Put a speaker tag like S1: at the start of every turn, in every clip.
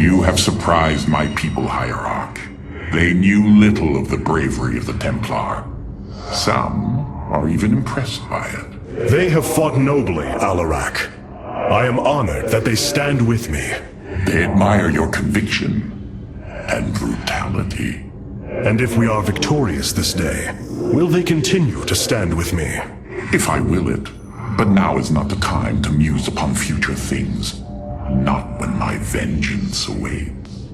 S1: You have surprised my people, Hierarch. They knew little of the bravery of the Templar. Some are even impressed by it.
S2: They have fought nobly, Alarak. I am honored that they stand with me.
S1: They admire your conviction and brutality.
S2: And if we are victorious this day, will they continue to stand with me?
S1: If I will it. But now is not the time to muse upon future things. Not when my vengeance awaits.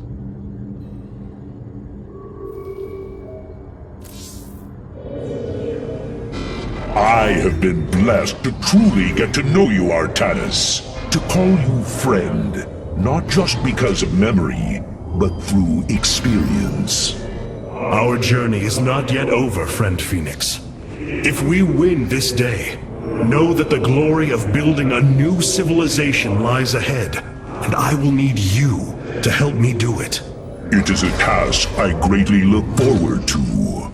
S3: I have been blessed to truly get to know you, Artanis. To call you friend, not just because of memory, but through experience.
S2: Our journey is not yet over, friend Phoenix. If we win this day, know that the glory of building a new civilization lies ahead, and I will need you to help me do it.
S3: It is a task I greatly look forward to.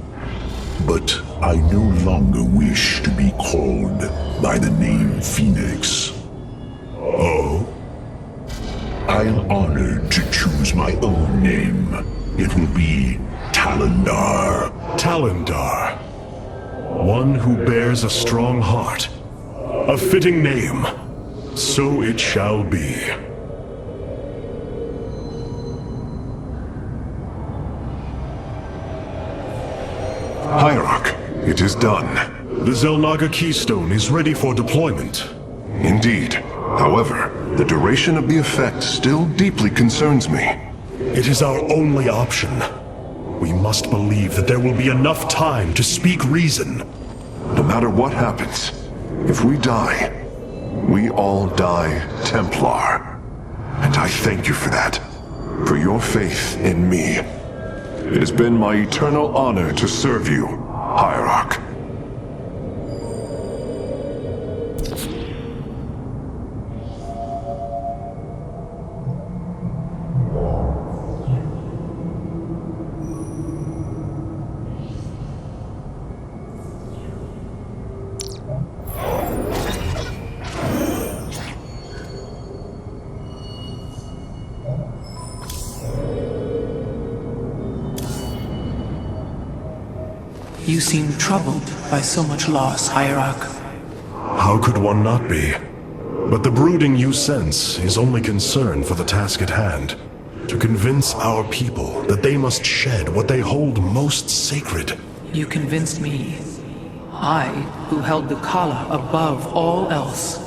S3: But I no longer wish to be called by the name Phoenix.
S2: Oh?
S3: I am honored to choose my own name. It will be Talendar.
S2: Talendar. One who bears a strong heart. A fitting name. So it shall be.
S4: Hierarch, it is done.
S2: The Xel'Naga Keystone is ready for deployment.
S4: Indeed. However, the duration of the effect still deeply concerns me.
S2: It is our only option. We must believe that there will be enough time to speak reason.
S4: No matter what happens, if we die, we all die Templar. And I thank you for that. For your faith in me. It has been my eternal honor to serve you, Hierarch.
S5: You seem troubled by so much loss, Hierarch.
S2: How could one not be? But the brooding you sense is only concern for the task at hand. To convince our people that they must shed what they hold most sacred.
S5: You convinced me. I, who held the Kala above all else.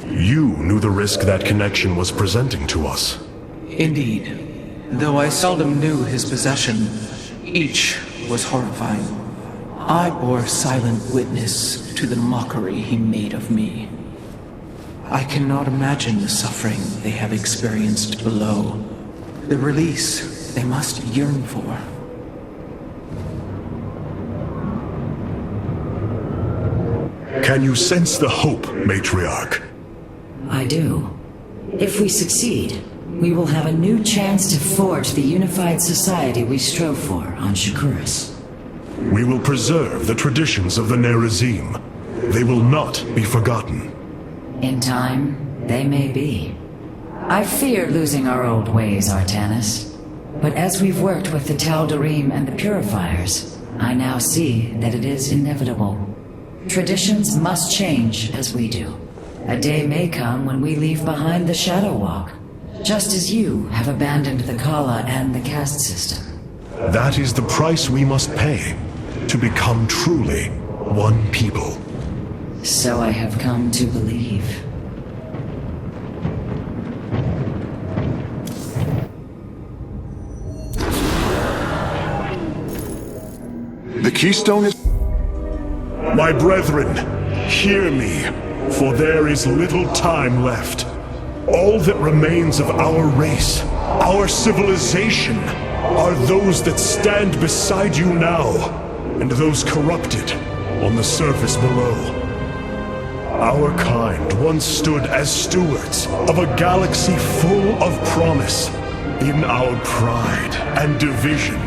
S2: You knew the risk that connection was presenting to us.
S5: Indeed. Though I seldom knew his possession, each was horrifying. I bore silent witness to the mockery he made of me. I cannot imagine the suffering they have experienced below. The release they must yearn for.
S2: Can you sense the hope, Matriarch?
S6: I do. If we succeed, we will have a new chance to forge the unified society we strove for on Shakuras.
S2: We will preserve the traditions of the Nerazim. They will not be forgotten.
S6: In time, they may be. I fear losing our old ways, Artanis. But as we've worked with the Tal'Darim and the Purifiers, I now see that it is inevitable. Traditions must change as we do. A day may come when we leave behind the Shadow Walk, just as you have abandoned the Kala and the caste system.
S2: That is the price we must pay to become truly one people.
S6: So I have come to believe.
S4: The Keystone is...
S2: My brethren, hear me, for there is little time left. All that remains of our race, our civilization, are those that stand beside you now, and those corrupted on the surface below. Our kind once stood as stewards of a galaxy full of promise. In our pride and division,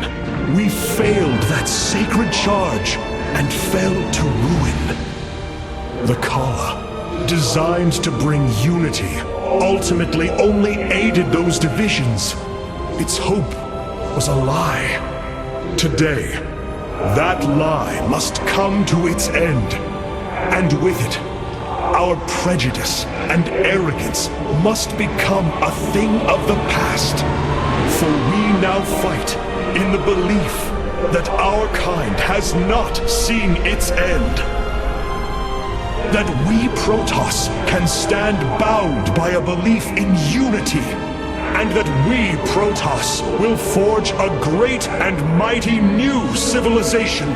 S2: we failed that sacred charge and fell to ruin. The Kala, designed to bring unity, ultimately only aided those divisions. its hope was a lie. Today, that lie must come to its end. And with it, our prejudice and arrogance must become a thing of the past. For we now fight in the belief that our kind has not seen its end. That we Protoss can stand bound by a belief in unity, and that we Protoss will forge a great and mighty new civilization.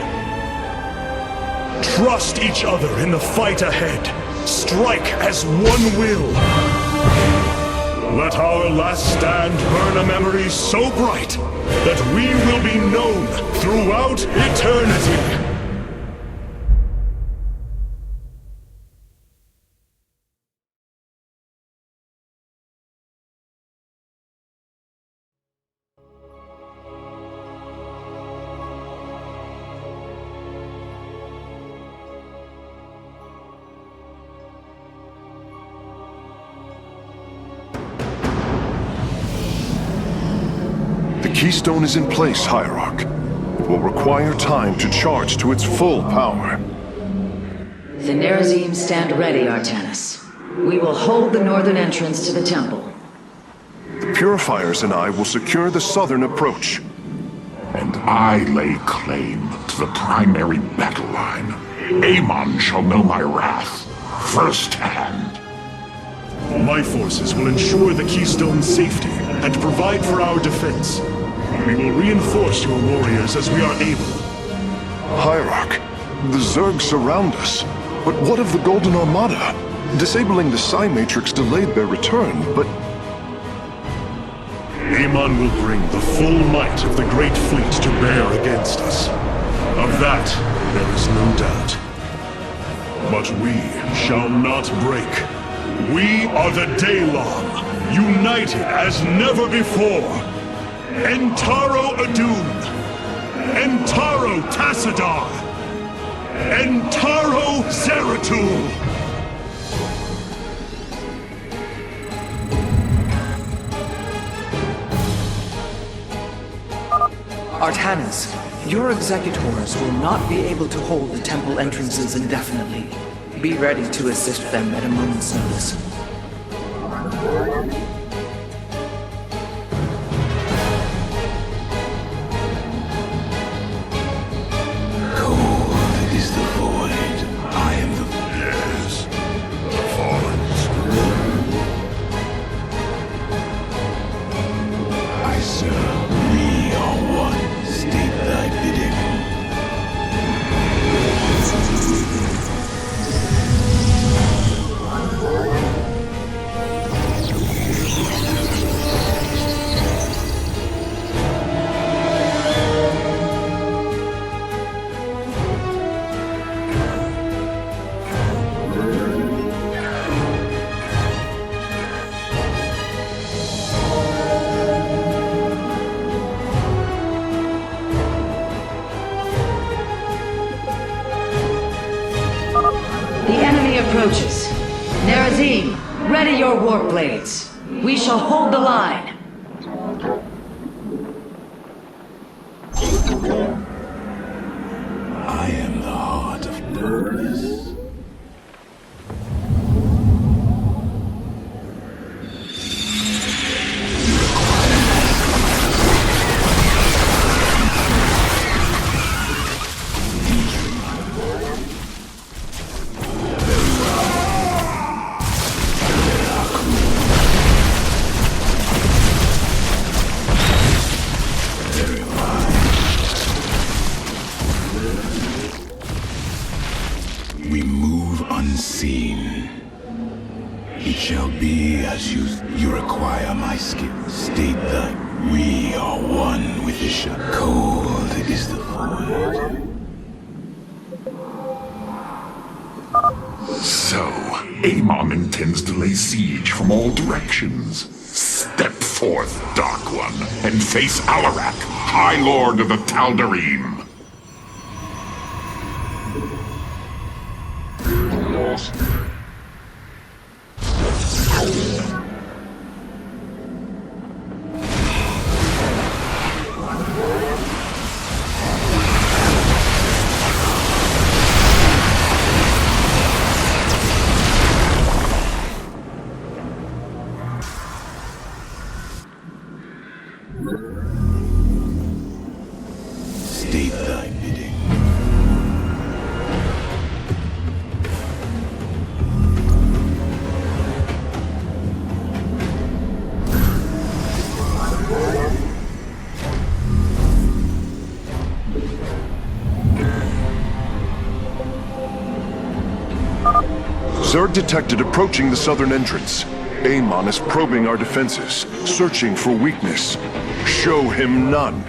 S2: Trust each other in the fight ahead. Strike as one will. Let our last stand burn a memory so bright that we will be known throughout eternity.
S4: The keystone is in place, Hierarch. It will require time to charge to its full power.
S6: The Nerazim stand ready, Artanis. We will hold the northern entrance to the temple.
S4: The Purifiers and I will secure the southern approach.
S1: And I lay claim to the primary battle line. Amon shall know my wrath firsthand.
S2: My forces will ensure the keystone's safety and provide for our defense. We will reinforce your warriors as we are able.
S4: Hierarch, the Zerg surround us. But what of the Golden Armada? Disabling the Psi Matrix delayed their return, but...
S2: Amon will bring the full might of the Great Fleet to bear against us. Of that, there is no doubt. But we shall not break. We are the Daylon, united as never before. Entaro Adun, Entaro Tassadar, Entaro Zeratul.
S5: Artanis, your executors will not be able to hold the temple entrances indefinitely. Be ready to assist them at a moment's notice.
S6: Approaches. Nerazim, ready your warp blades. We shall hold the line.
S7: I am the heart of darkness. We move unseen. It shall be as you require my skill. State that we are one with the shadow. Cold is the void.
S1: So, Amon intends to lay siege from all directions. Step forth, Dark One, and face Alarak, High Lord of the Tal'Darim.
S4: Zerg detected approaching the southern entrance. Amon is probing our defenses, searching for weakness. Show him none.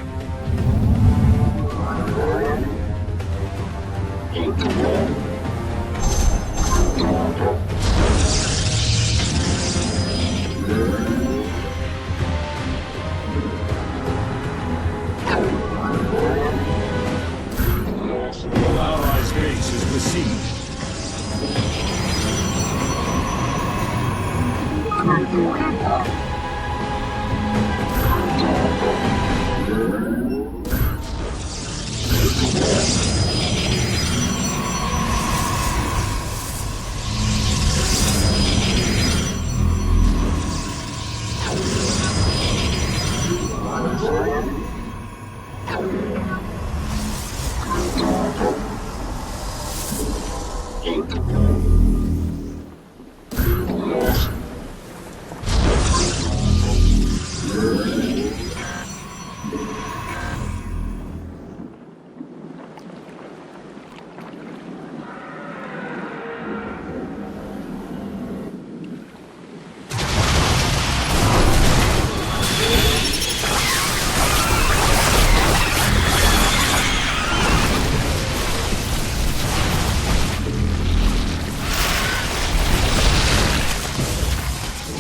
S2: Allies' base is besieged.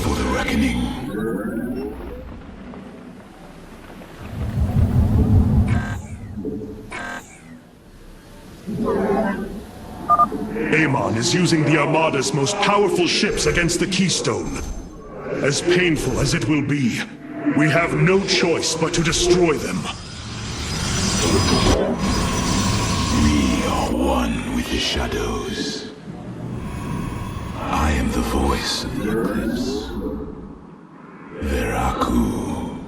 S7: For the reckoning.
S2: Amon is using the Armada's most powerful ships against the Keystone. As painful as it will be, we have no choice but to destroy them.
S7: We are one with the shadows. I am the voice of the eclipse. Veraku,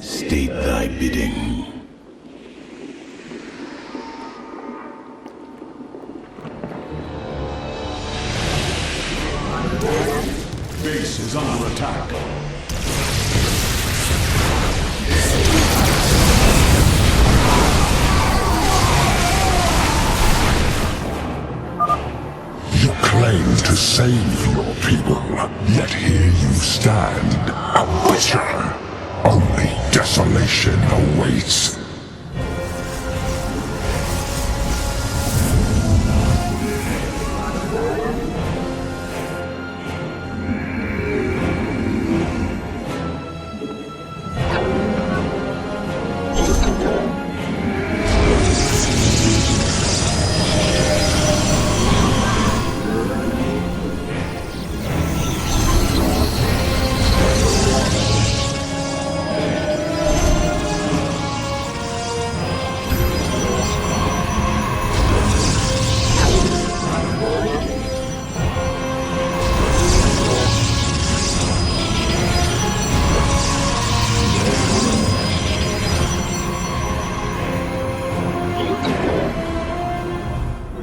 S7: state thy bidding.
S2: Base is under attack.
S3: You claim to save your people, yet here you stand, a butcher. Only desolation awaits.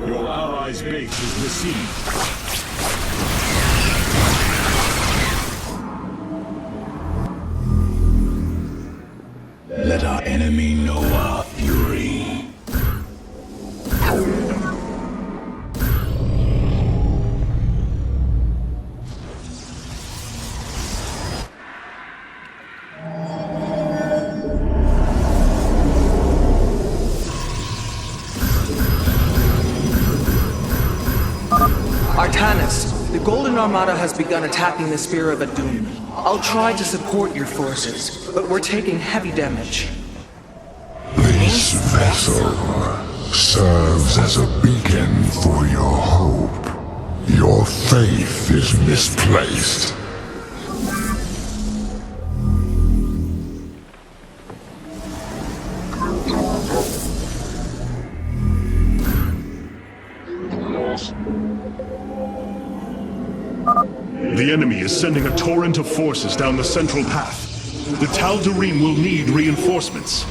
S2: Your allies' base is besieged.
S7: Let our enemy know our fury.
S5: Artanis, the Golden Armada has begun attacking the Spear of Adun. I'll try to support your forces, but we're taking heavy damage.
S3: This vessel serves as a beacon for your hope. Your faith is misplaced.
S2: The enemy is sending a torrent of forces down the central path. The Tal'Darim will need reinforcements.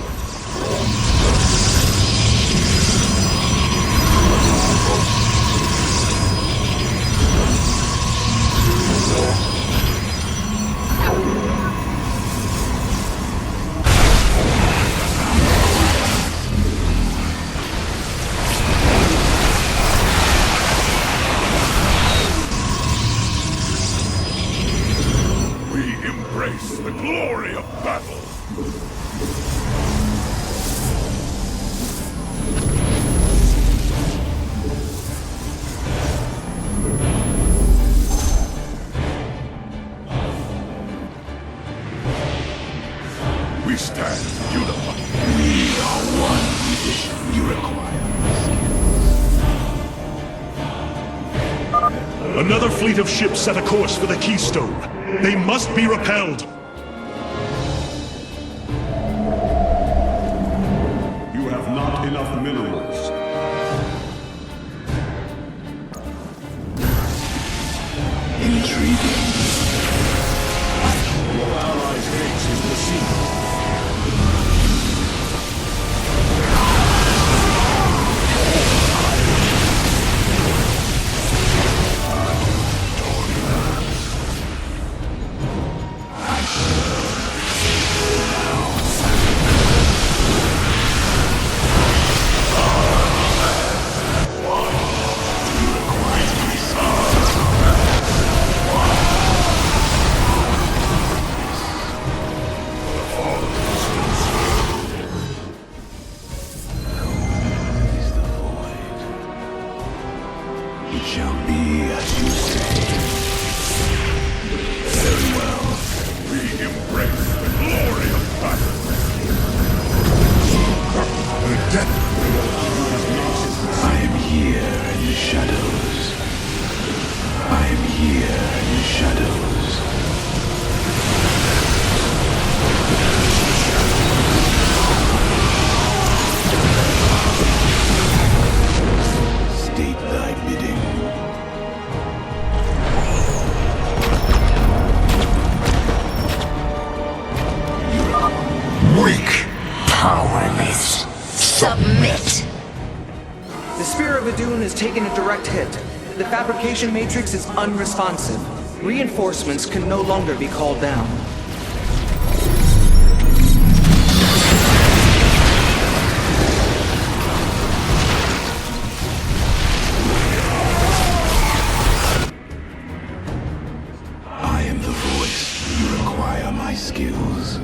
S1: Embrace the glory of battle! We stand unified.
S7: We are one with you require.
S2: Another fleet of ships set a course for the Keystone. They must be repelled.
S8: You have not enough minerals.
S7: Intriguing.
S8: Your allies' base is besieged.
S7: It shall be as you say. Very well.
S1: We embrace the glory of battle!
S7: I am here in the shadows. I am here in the shadows. State thy bidding.
S1: Weak!
S9: Powerless. Submit.
S5: The Spear of Adun has taken a direct hit. The fabrication matrix is unresponsive. Reinforcements can no longer be called down.
S7: I am the voice. You require my skills.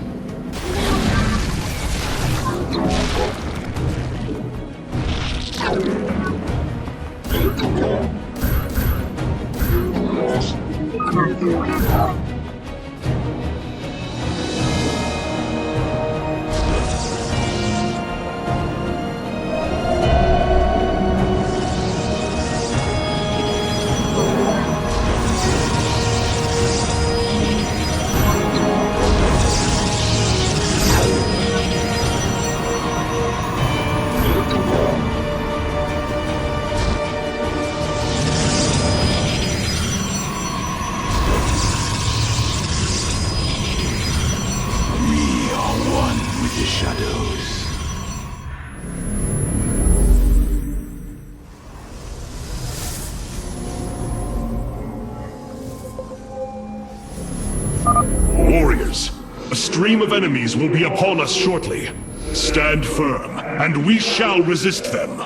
S7: We are one with the shadows.
S2: Warriors, a stream of enemies will be upon us shortly. Stand firm, and we shall resist them.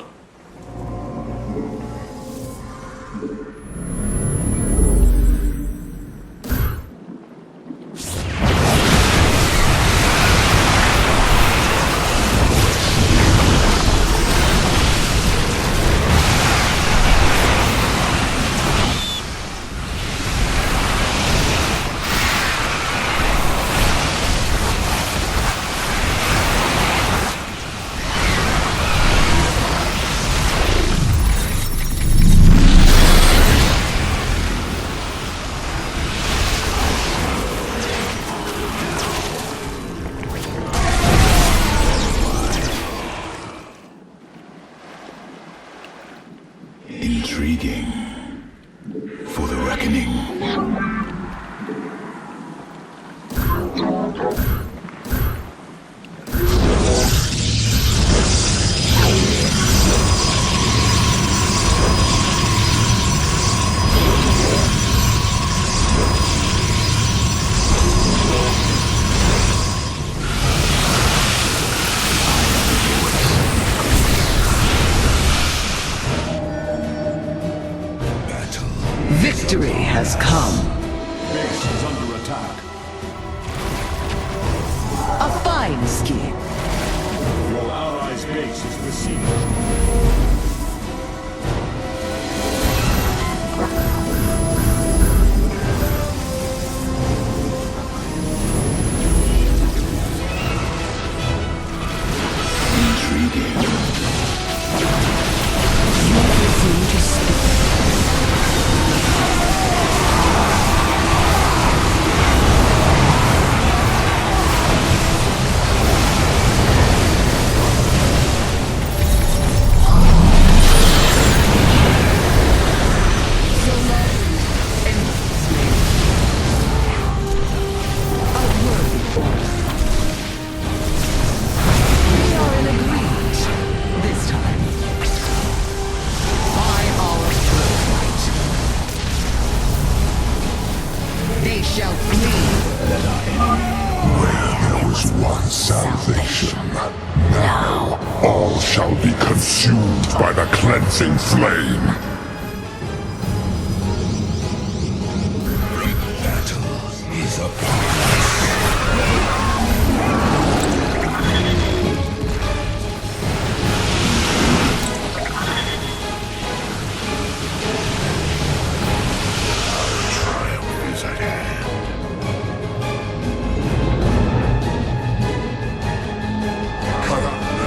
S10: fine scheme.
S8: Your allies' base is besieged.
S1: Now, all shall be consumed by the cleansing flame. Battle is upon triumph is at hand.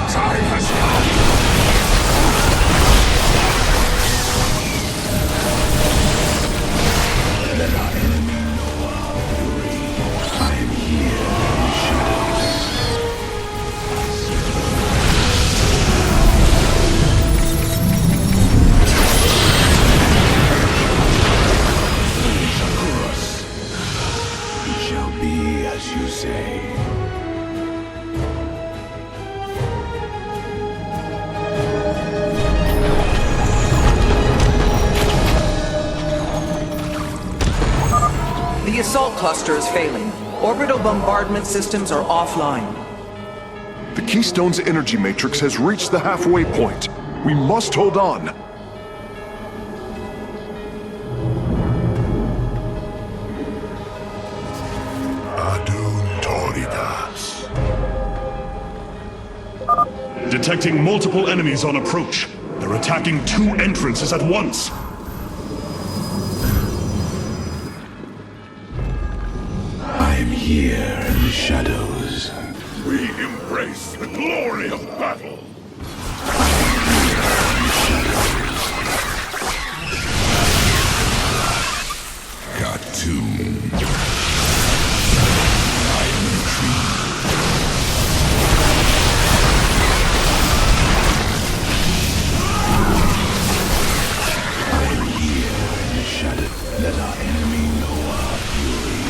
S1: Time has come. Let our enemy know our fury. I am here in the shadows. It shall be as you say.
S5: The assault cluster is failing. Orbital bombardment systems are offline.
S4: The Keystone's energy matrix has reached the halfway point. We must hold on.
S1: Adun Toridas.
S2: Detecting multiple enemies on approach. They're attacking 2 entrances at once.
S7: I am here in the shadows.
S1: We embrace the glory of battle. Khartoum. I am intrigued.
S7: I am here in the shadow. Let our enemy know our fury.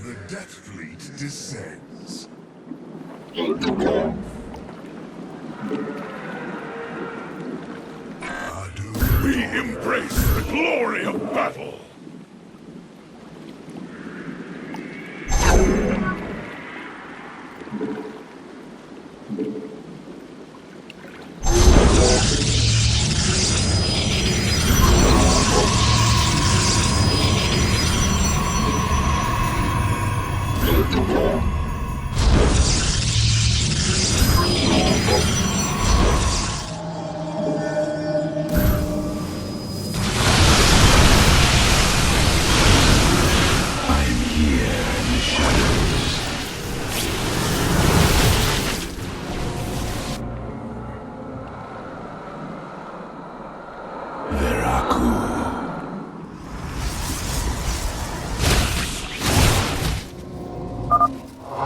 S1: The Death Fleet descends. We embrace the glory of battle.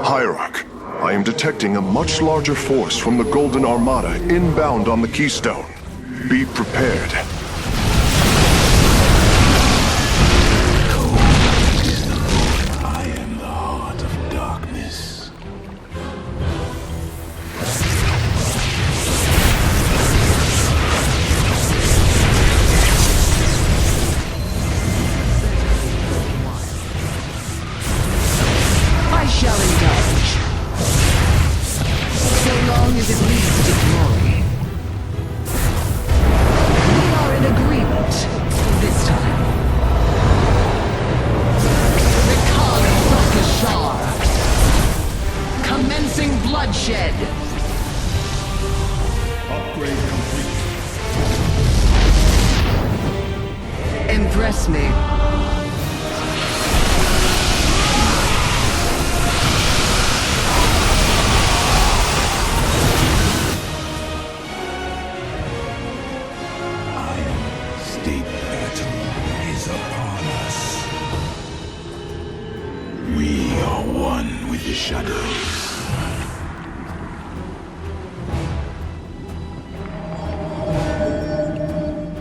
S4: Hierarch, I am detecting a much larger force from the Golden Armada inbound on the Keystone. Be prepared.
S7: I am the heart of darkness.
S10: I shall indulge. So long as it leads to glory. We are in
S7: one with the shadows.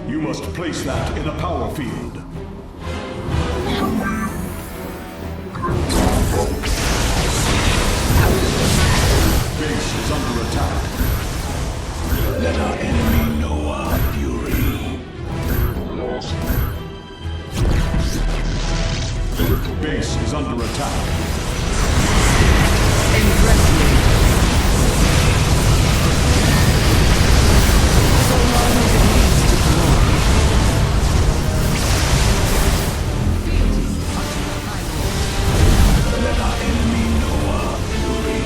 S8: You must place that in a power field. Base is under attack.
S7: Let our enemy know our fury.
S8: Base is under attack.
S10: Impressive. So long as it leads to glory.
S7: Let our enemy know our fury.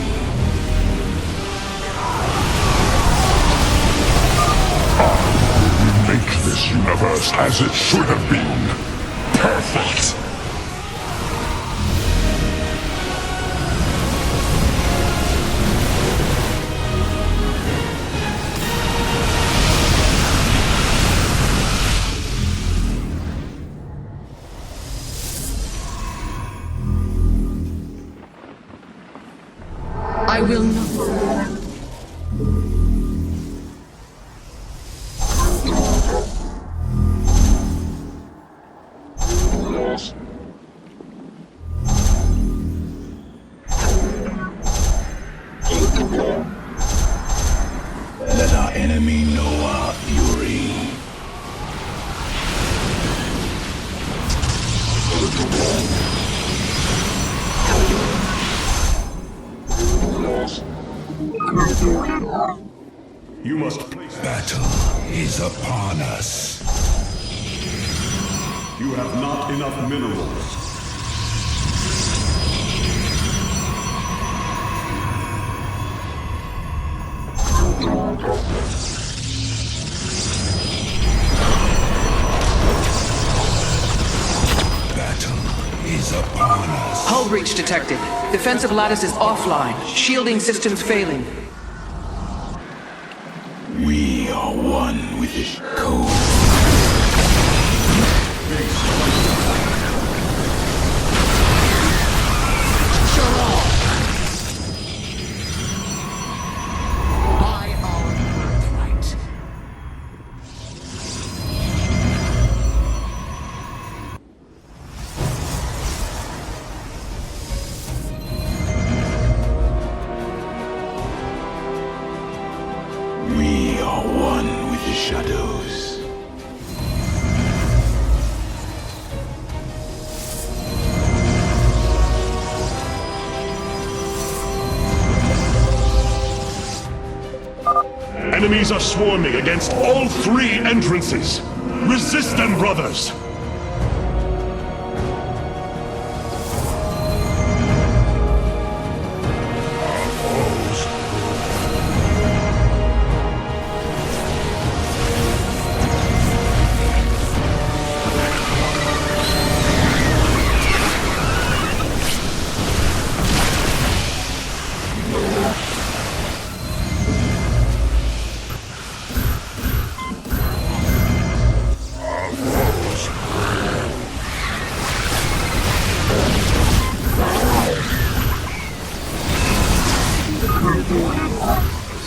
S1: Make this universe as it should have been. Perfect!
S10: I will not.
S7: Let our enemy know our fury.
S8: You must place that.
S7: Battle is upon us.
S8: You have not enough minerals.
S7: Battle is upon us.
S5: Hull breach detected. Defensive lattice is offline. Shielding systems failing.
S7: We are one with this code.
S10: By our birthright.
S7: We are one with the shadows.
S2: Enemies are swarming against all three entrances. Resist them, brothers!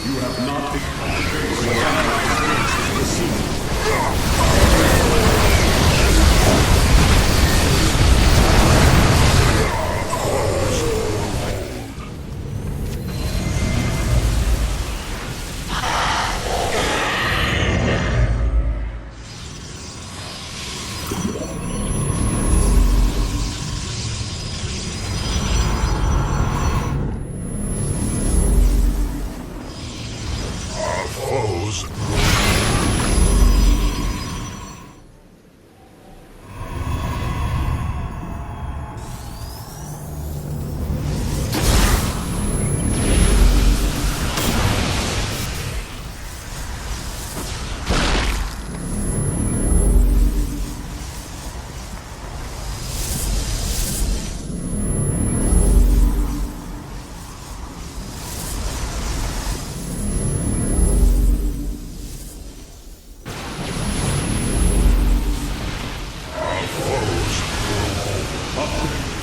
S8: You have not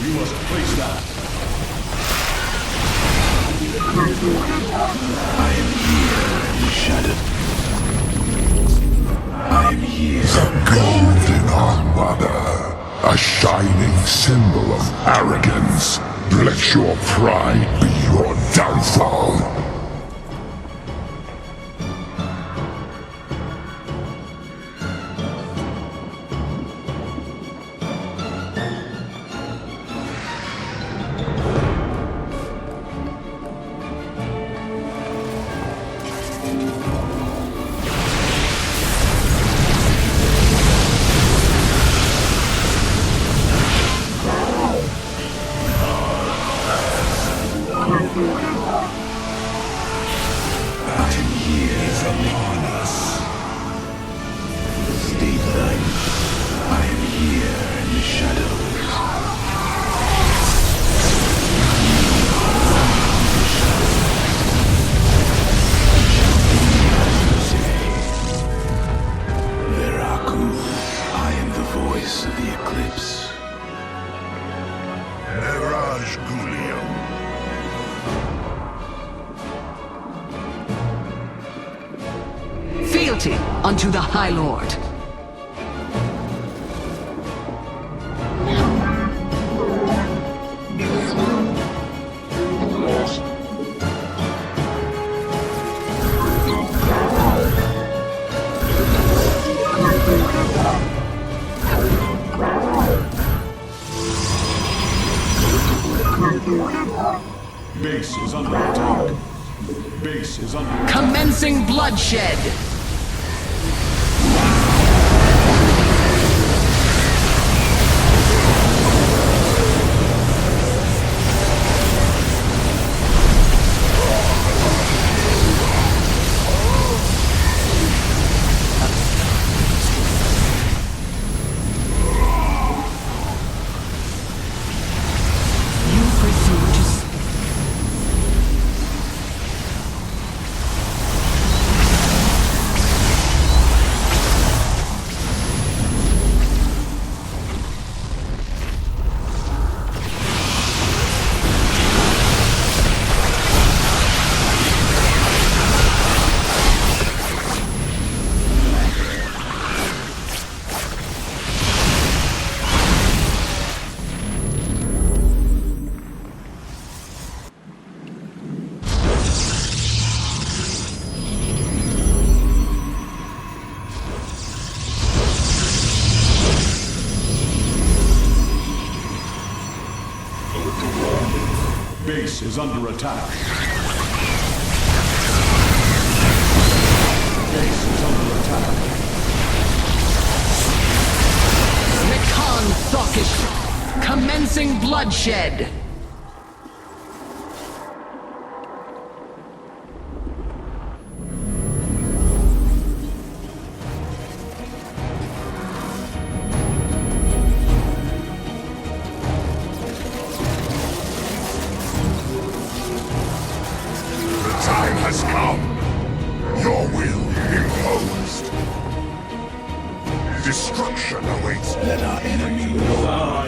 S8: You must place that.
S7: I am here in the shadow. I am here.
S1: The golden armada, a shining symbol of arrogance. Let your pride be your downfall.
S10: Fealty unto the High Lord.
S8: Base is under attack. Base is under attack.
S10: Commencing bloodshed.
S8: Base is under attack. Base is under attack.
S10: Mikan Thokkish. Commencing bloodshed.
S1: Time has come. Your will imposed. Destruction awaits.
S7: Let our enemy know.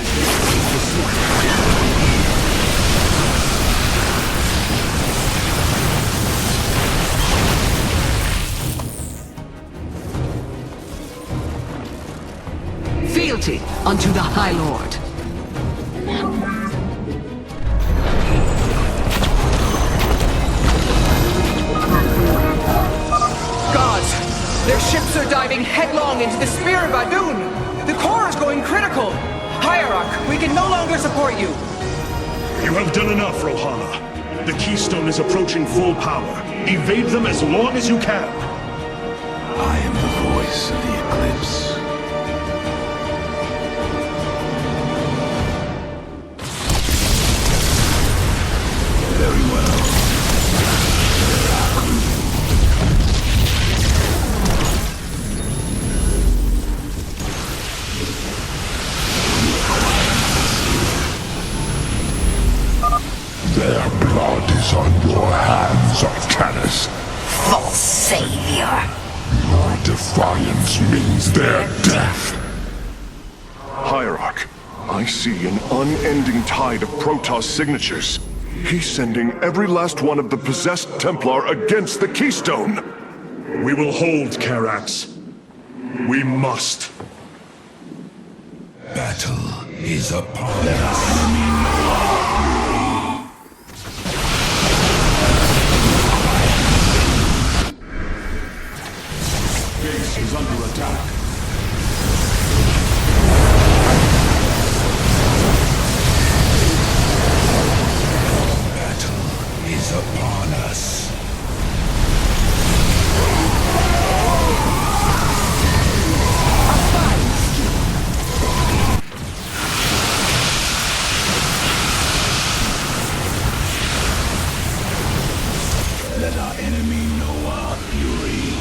S10: Fealty unto the High Lord. Gods! Their ships are diving headlong into the Spear of Adun! The core is going critical! Hierarch, we can no longer support you!
S2: You have done enough, Rohana. The Keystone is approaching full power. Evade them as long as you can.
S7: I am the voice of the Eclipse. Very well.
S1: Their blood is on your hands, Arcanus.
S9: False savior.
S1: Your defiance means their death.
S4: Hierarch, I see an unending tide of Protoss signatures. He's sending every last one of the possessed Templar against the Keystone!
S2: We will hold Karax. We must.
S7: Battle is upon us.
S8: Base is under attack.
S7: Battle is upon us. Let our enemy know our fury.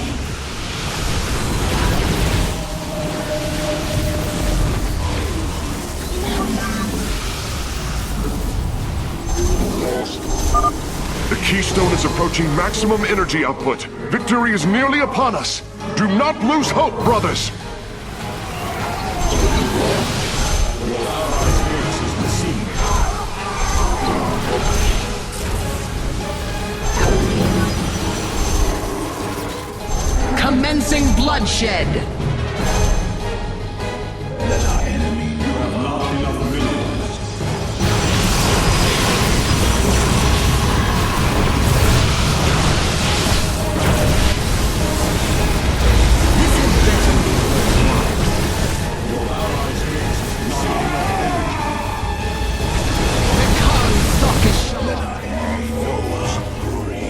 S4: The Keystone is approaching maximum energy output. Victory is nearly upon us. Do not lose hope, brothers!
S8: Base is besieged.
S10: Commencing bloodshed!
S7: Let our enemy know
S8: Not enough minerals. Your allies' base is not enough energy.
S7: Let our enemy know our fury.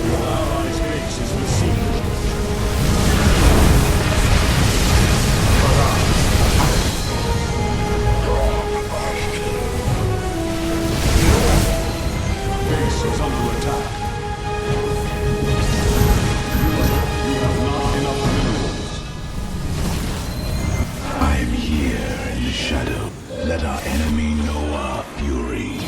S8: Your allies' base is besieged. Base is under attack. You have not enough minerals.
S7: I am here in the shadow. Let our enemy know our fury.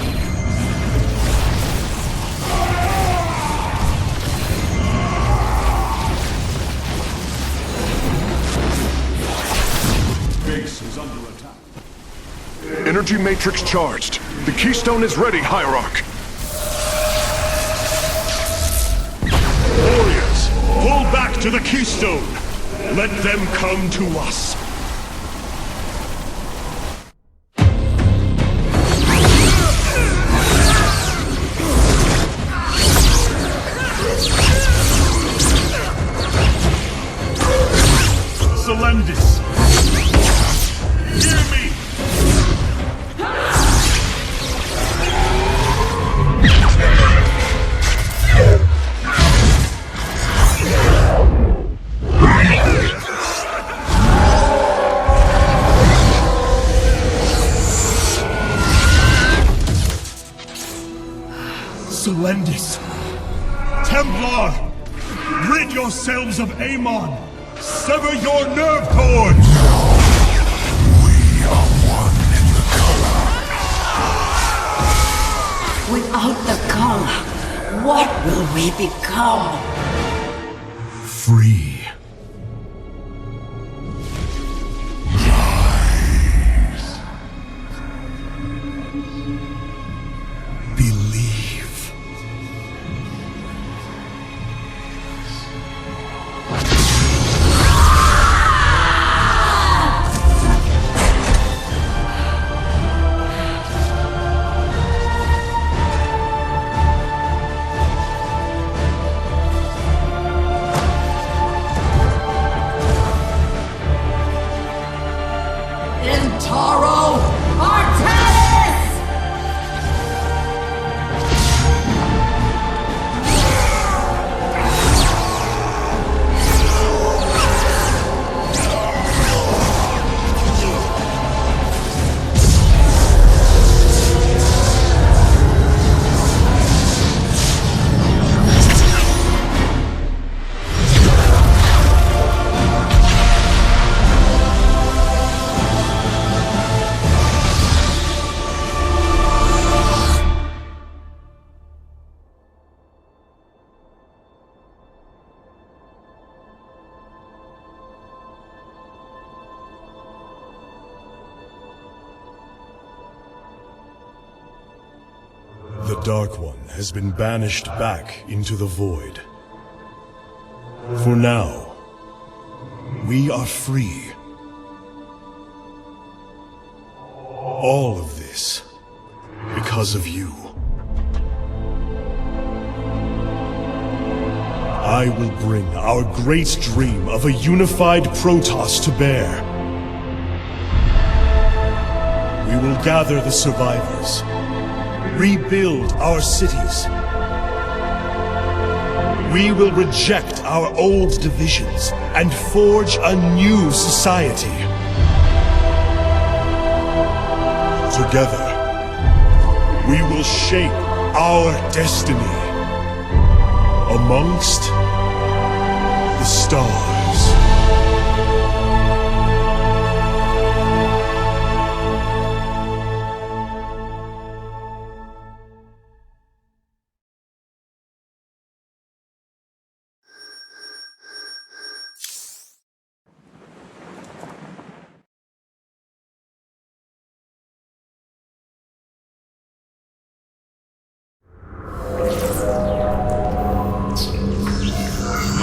S8: Base is under attack.
S4: Energy matrix charged. The Keystone is ready, Hierarch.
S2: Warriors, pull back to the Keystone. Let them come to us. Selendis! Hear me! Selendis! Templar! Rid yourselves of Amon! Sever your nerve cords!
S3: We are one in the color.
S9: Without the color, what will we become?
S3: Free. Rise. Believe.
S2: Dark One has been banished back into the void. For now, we are free. All of this because of you. I will bring our great dream of a unified Protoss to bear. We will gather the survivors, rebuild our cities. We will reject our old divisions and forge a new society. Together, we will shape our destiny amongst the stars.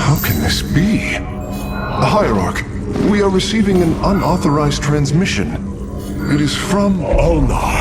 S4: How can this be? Hierarch, we are receiving an unauthorized transmission. It is from
S2: Ulnar.